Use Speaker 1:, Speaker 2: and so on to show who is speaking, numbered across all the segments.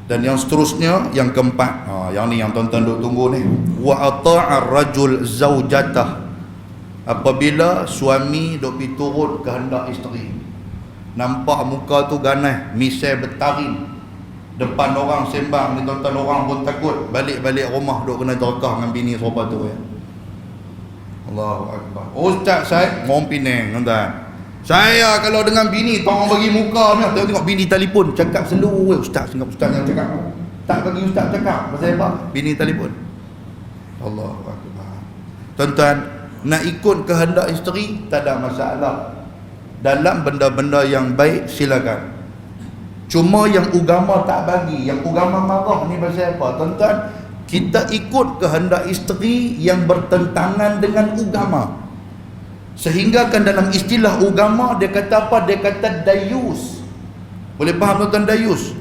Speaker 1: Dan yang seterusnya, yang keempat, yang ni yang tuan-tuan duk tunggu ni, wa ata'ar rajul zaujatah, apabila suami duk pi turut kehendak isteri, nampak muka tu ganas, misai bertaring depan orang sembang ni tuan-tuan, orang pun takut, balik-balik rumah duk kena jerkah dengan bini serupa tu ya. Allahu Akbar. Ustaz saya ngom Penang tuan-tuan, saya kalau dengan bini tolong bagi muka ni, tengok bini telefon cakap selalu, ustaz yang cakap tak bagi ustaz cakap pasal apa? Bini telefon. Allahu Akbar. Tuan-tuan, nak ikut kehendak isteri tak ada masalah. Dalam benda-benda yang baik silakan. Cuma yang agama tak bagi, yang agama marah ni pasal apa? Tuan-tuan, kita ikut kehendak isteri yang bertentangan dengan agama. Sehingga kan dalam istilah agama dia kata apa? Dia kata dayus. Boleh faham tuan-tuan dayus?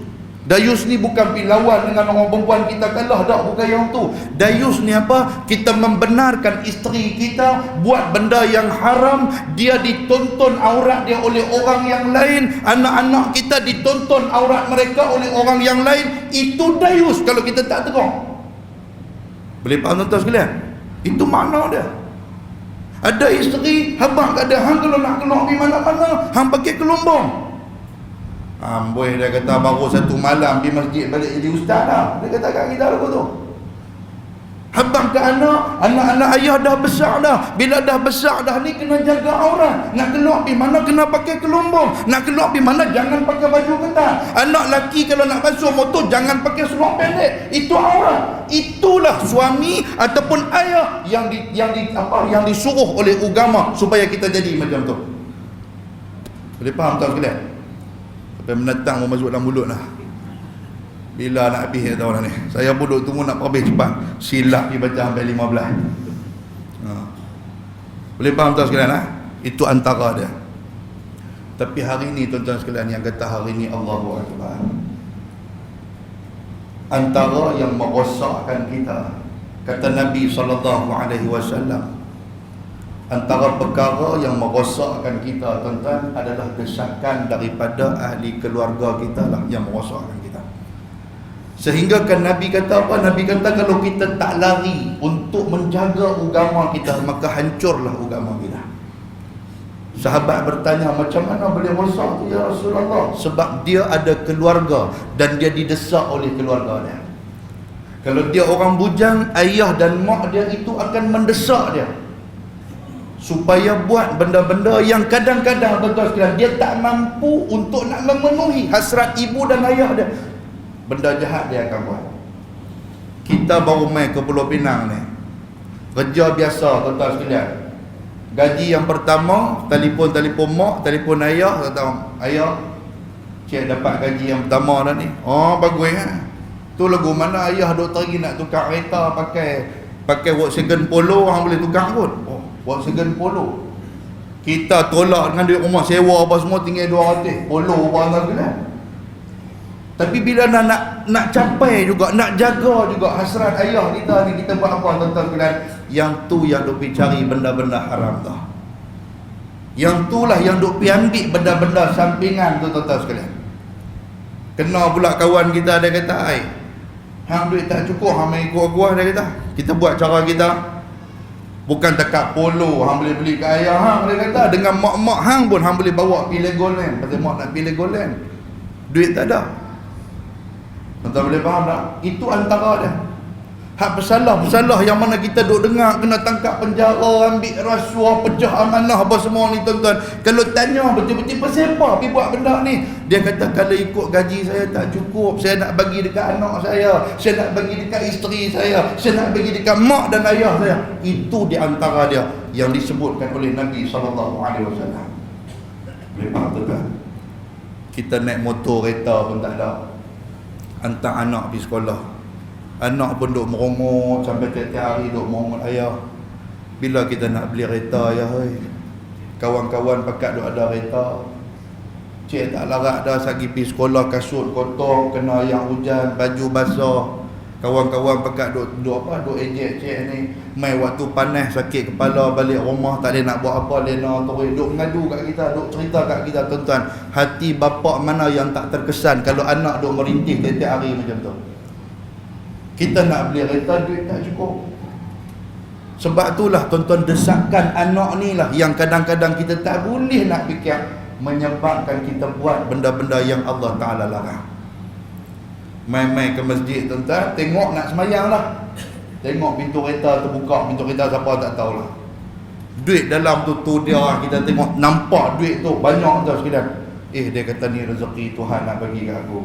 Speaker 1: Dayus ni bukan pi lawan dengan orang perempuan kita kalah, tak, bukan yang tu. Dayus ni apa? Kita membenarkan isteri kita buat benda yang haram, dia ditonton aurat dia oleh orang yang lain, anak-anak kita ditonton aurat mereka oleh orang yang lain. Itu dayus kalau kita tak terang. Boleh faham tuan-tuan sekalian? Itu makna dia. Ada isteri, habang ada hang kalau nak keluar pergi mana-mana, hang pakai kelumbung. Amboi, dia kata baru satu malam di masjid balik jadi ustaz dah. Dia kata kat kita lagu tu. Habang ke anak-anak ayah dah besar dah. Bila dah besar dah ni kena jaga aurat. Nak keluar pergi mana kena pakai kelumbung. Nak keluar pergi mana jangan pakai baju ketat. Anak laki kalau nak basuh motor jangan pakai seluar pendek. Itu aurat. Itulah suami ataupun ayah yang disuruh oleh agama supaya kita jadi macam tu. Boleh faham tak sekalian? Sampai menatang mau masuk dalam mulut lah. Bila nak habis tak tahu dah ni. Saya pun duk tunggu nak habis cepat. Silap pergi baca sampai 15. Boleh faham tak sekalian lah? Itu antara dia. Tapi hari ni tuan-tuan sekalian, yang kata hari ni Allahu Akbar, antara yang merosakkan kita, kata Nabi SAW, antara perkara yang merosakkan kita tuan-tuan adalah desakan daripada ahli keluarga kita lah yang merosakkan kita. Sehingga kan Nabi kata apa? Nabi kata kalau kita tak lari untuk menjaga agama kita, maka hancurlah agama kita. Sahabat bertanya, macam mana boleh rosak tu ya Rasulullah? Sebab dia ada keluarga dan dia didesak oleh keluarga dia. Kalau dia orang bujang, ayah dan mak dia itu akan mendesak dia supaya buat benda-benda yang kadang-kadang betul sekalian dia tak mampu untuk nak memenuhi hasrat ibu dan ayah dia. Benda jahat dia akan buat. Kita baru main ke Pulau Pinang ni, kerja biasa tuan-tuan sekalian. Gaji yang pertama, telefon mak, telefon ayah, kata ayah, cik dapat gaji yang pertama dah ni. Oh bagus kan. Tu lagu mana ayah duk teri nak tukar kereta pakai Volkswagen Polo, hang boleh tukar pun. Oh, Volkswagen Polo. Kita tolak dengan duit rumah sewa apa semua tinggal 200. Polo apa kan. Tapi bila nak capai juga, nak jaga juga hasrat ayah kita ni, kita buat apa tuan-tuan sekalian? Yang tu yang duk pergi cari benda-benda haram tu. Yang tu lah yang duk pergi ambil benda-benda sampingan tu tuan-tuan sekalian. Kena pula kawan kita, dia kata, "Ai, hang duit tak cukup, hang main ikut gua," dia kata. Kita buat cara kita. Bukan dekat Polo hang boleh beli ke ayah hang, dia kata. Dengan mak-mak hang pun hang boleh bawa pergi Legoland. Pasal mak nak pergi Legoland, duit tak ada. Tuan-tuan boleh faham tak? Itu antara dia. Hak bersalah yang mana kita duk dengar kena tangkap penjara, ambil rasuah, pecah amanah apa semua ni tuan-tuan. Kalau tanya betul-betul pasal apa pergi buat benda ni, dia kata kalau ikut gaji saya tak cukup, saya nak bagi dekat anak saya nak bagi dekat isteri saya nak bagi dekat mak dan ayah saya. Itu di antara dia yang disebutkan oleh Nabi SAW. Boleh faham tuan-tuan? Kita naik motor, kereta pun tak ada, hantar anak pergi sekolah, anak pun duk merongok sampai tiap-tiap hari duk merongok ayah. Bila kita nak beli kereta ayah, kawan-kawan pakat duk ada kereta, cik tak larat dah sagi pergi sekolah, kasut kotor, kena yang hujan, baju basah, Kawan-kawan pekat duk ejek-ejek ni, mai waktu panas sakit kepala balik rumah tak boleh nak buat apa, lena terus duk ngadu kat kita, duk cerita kat kita. Tuan-tuan, hati bapa mana yang tak terkesan kalau anak duk merintih setiap hari macam tu? Kita nak beli kereta, duit tak cukup. Sebab itulah tuan-tuan, desakan anak ni lah yang kadang-kadang kita tak boleh nak fikir, menyebabkan kita buat benda-benda yang Allah Ta'ala larang. Main-main ke masjid tuan-tuan, tengok nak semayang lah, tengok pintu kereta terbuka, pintu kereta siapa tak tahulah, duit dalam tu dia, kita tengok nampak duit tu banyak tau sekalian. Dia kata ni rezeki Tuhan nak bagi kat aku,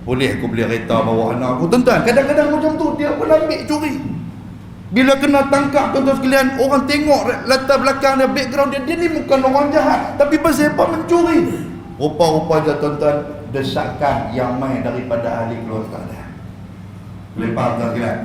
Speaker 1: boleh aku beli kereta bawa anak aku. Tuan-tuan, kadang-kadang macam tu dia pun ambil curi. Bila kena tangkap tuan-tuan sekalian, orang tengok latar belakang dia, background dia ni bukan orang jahat, tapi pasal apa? Mencuri. Rupa-rupanya tuan-tuan, desakan yang main daripada ahli keluarga dia. Boleh faham tak sekalian?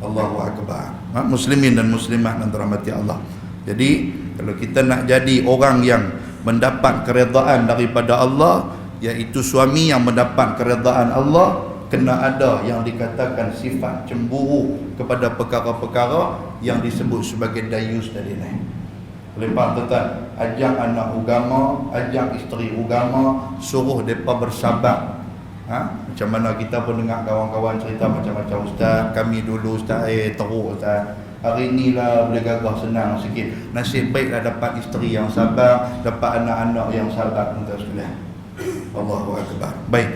Speaker 1: Allahu Akbar. Muslimin dan muslimat yang dirahmati Allah. Jadi kalau kita nak jadi orang yang mendapat keredaan daripada Allah, iaitu suami yang mendapat keredaan Allah, kena ada yang dikatakan sifat cemburu kepada perkara-perkara yang disebut sebagai dayus tadi ni. Boleh faham tuan-tuan? Ajak anak agama, ajak isteri agama, suruh mereka bersabar. Macam mana kita pun dengar kawan-kawan cerita macam-macam, ustaz, kami dulu ustaz, teruk ustaz, hari ni lah boleh gagah senang sikit. Nasib baiklah dapat isteri yang sabar, dapat anak-anak yang sabar. Tuan-tuan sekalian, Allahu Akbar. Baik.